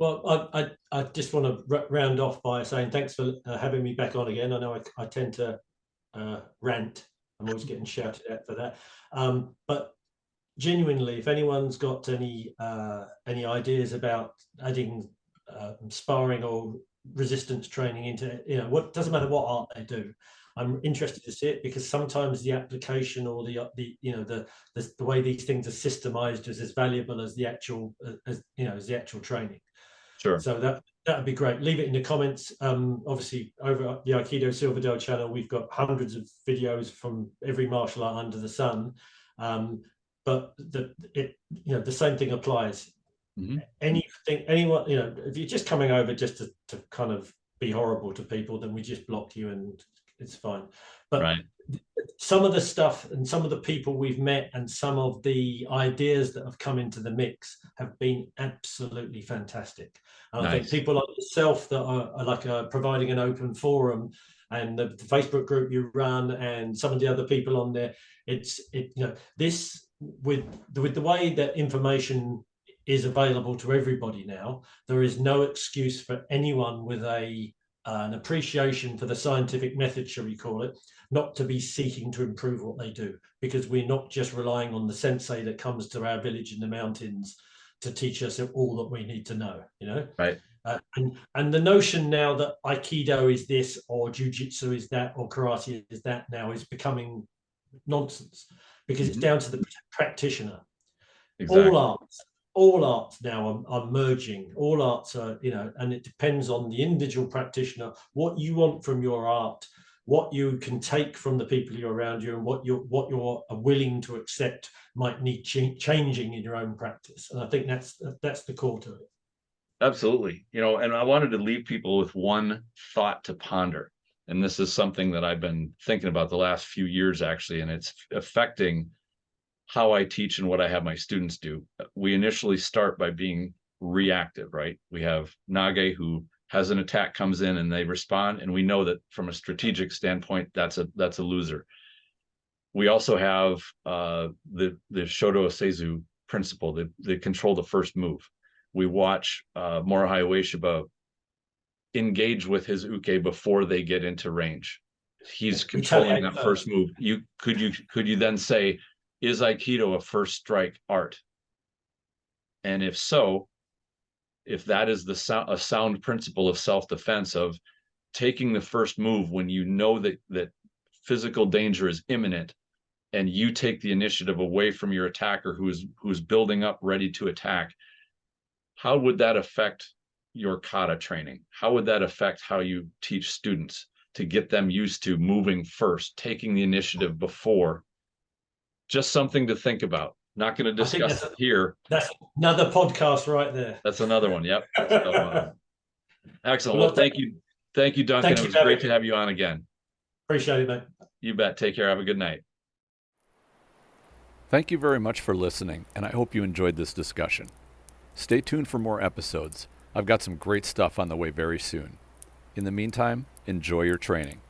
Well, I just want to round off by saying thanks for having me back on again. I know I tend to rant. I'm always getting shouted at for that. But genuinely, if anyone's got any ideas about adding sparring or resistance training into, what doesn't matter what art they do, I'm interested to see it, because sometimes the application or the way these things are systemized is as valuable as the actual as the actual training. Sure. So that would be great. Leave it in the comments. Obviously, over the Aikido Silverdale channel, we've got hundreds of videos from every martial art under the sun. But the same thing applies. Anyone, if you're just coming over just to kind of be horrible to people, then we just block you and it's fine. But some of the stuff and some of the people we've met and some of the ideas that have come into the mix have been absolutely fantastic. And I think people like yourself that are providing an open forum, and the Facebook group you run, and some of the other people on there, this with the way that information is available to everybody now, there is no excuse for anyone with an appreciation for the scientific method, shall we call it, not to be seeking to improve what they do, because we're not just relying on the sensei that comes to our village in the mountains to teach us all that we need to know, Right. And the notion now that Aikido is this or Jiu-Jitsu is that or karate is that now is becoming nonsense, because it's down to the practitioner. Exactly. All arts now are merging. All arts are, and it depends on the individual practitioner, what you want from your art, what you can take from the people you're around you, and what you're willing to accept might need changing in your own practice. And I think that's the core to it. Absolutely. And I wanted to leave people with one thought to ponder. And this is something that I've been thinking about the last few years, actually, and it's affecting how I teach and what I have my students do. We initially start by being reactive, right? We have Nage who has an attack, comes in, and they respond, and we know that from a strategic standpoint, that's a loser. We also have the Shodo Seizu principle, they control the first move. We watch Morihei Ueshiba engage with his uke before they get into range. He's controlling that first move. Could you then say, is Aikido a first strike art? And if so, if that is a sound principle of self-defense, of taking the first move when you know that physical danger is imminent, and you take the initiative away from your attacker who's building up ready to attack, how would that affect your kata training? How would that affect how you teach students to get them used to moving first, taking the initiative before? Just something to think about. Not going to I think discuss it here. that's another podcast right there. That's another one. Yep. So, excellent. Well, Well, thank you. Thank you, Duncan. thank It you, was great Gavin. to have you on again. Appreciate it, mate. You bet. Take care. Have a good night. Thank you very much for listening, and I hope you enjoyed this discussion. Stay tuned for more episodes. I've got some great stuff on the way very soon. In the meantime, enjoy your training.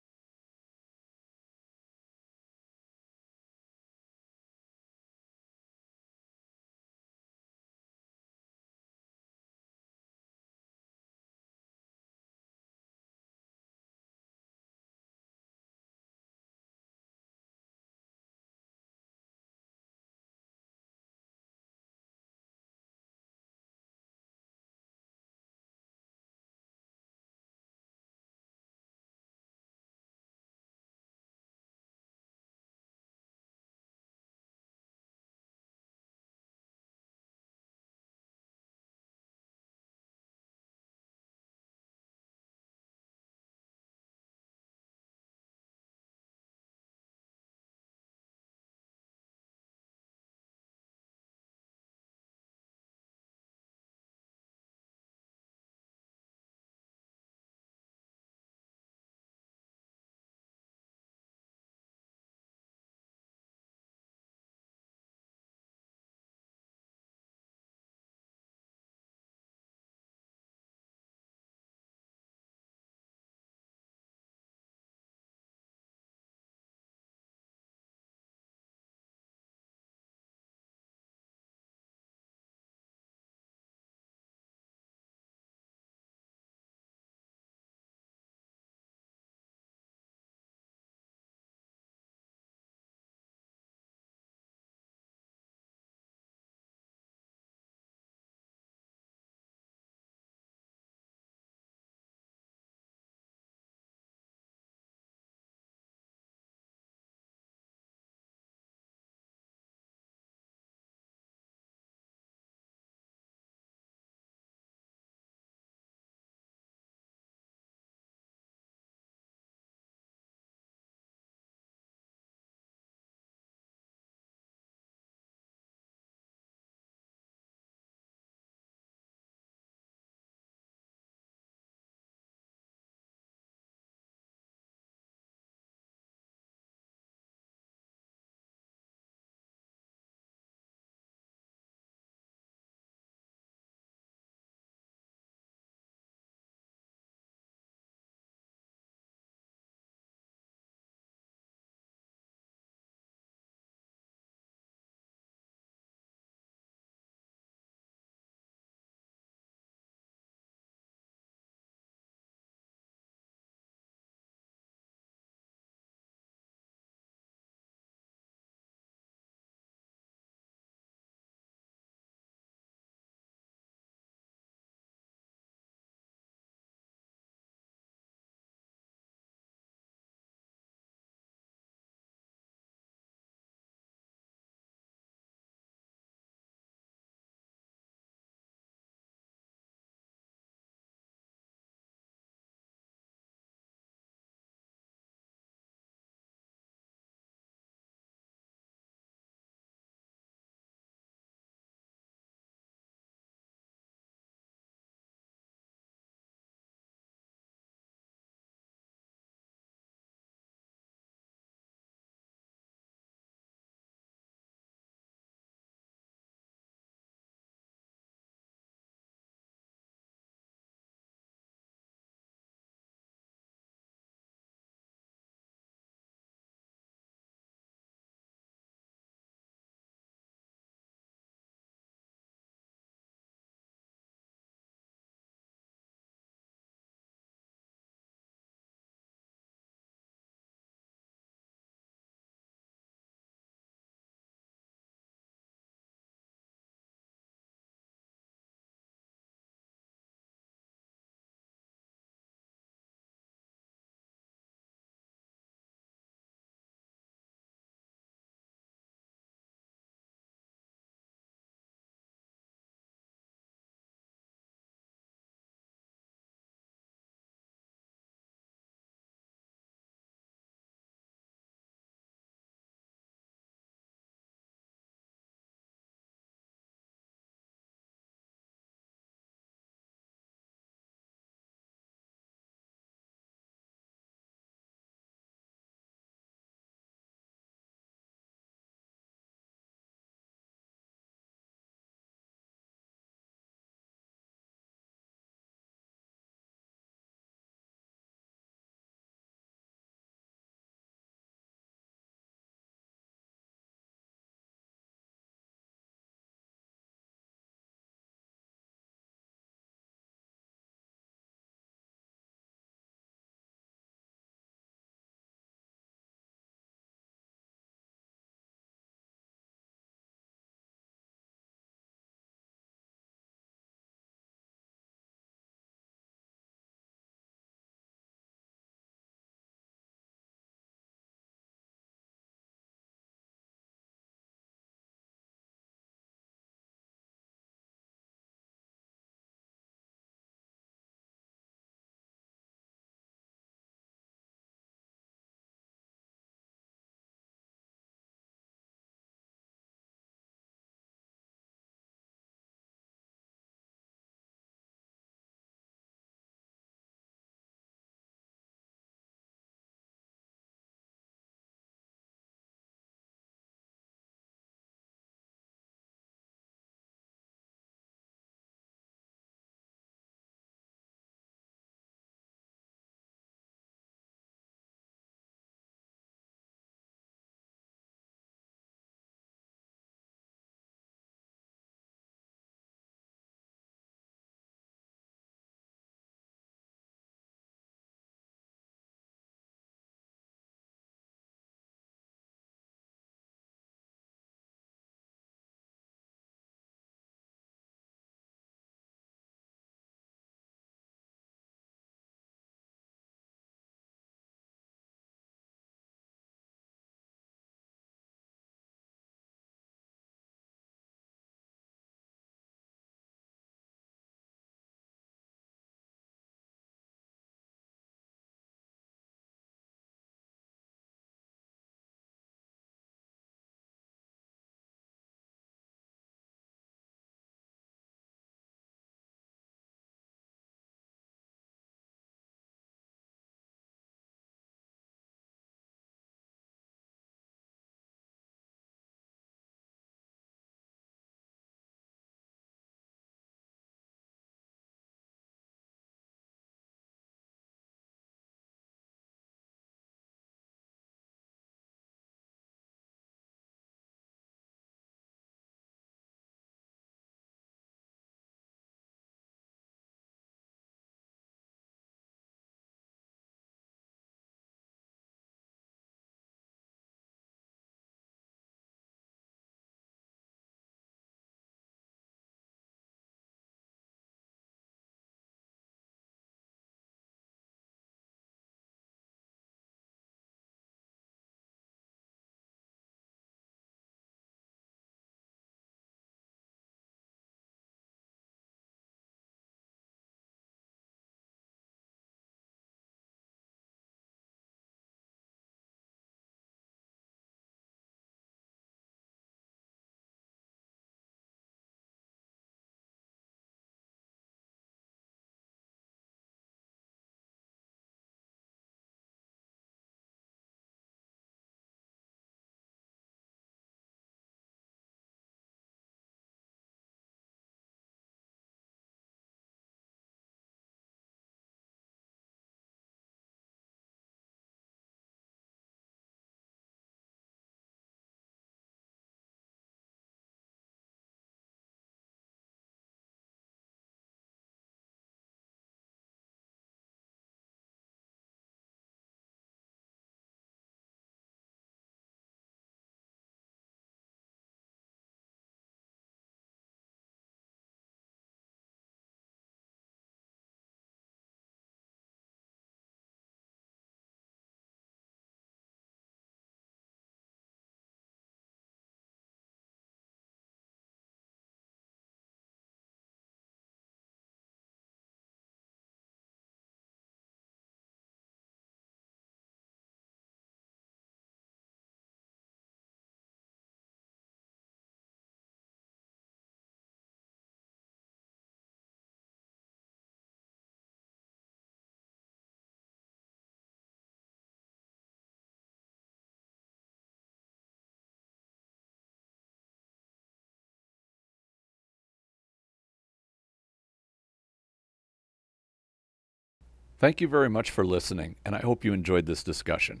Thank you very much for listening, and I hope you enjoyed this discussion.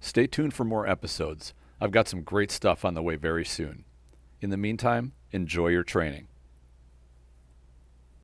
Stay tuned for more episodes. I've got some great stuff on the way very soon. In the meantime, enjoy your training.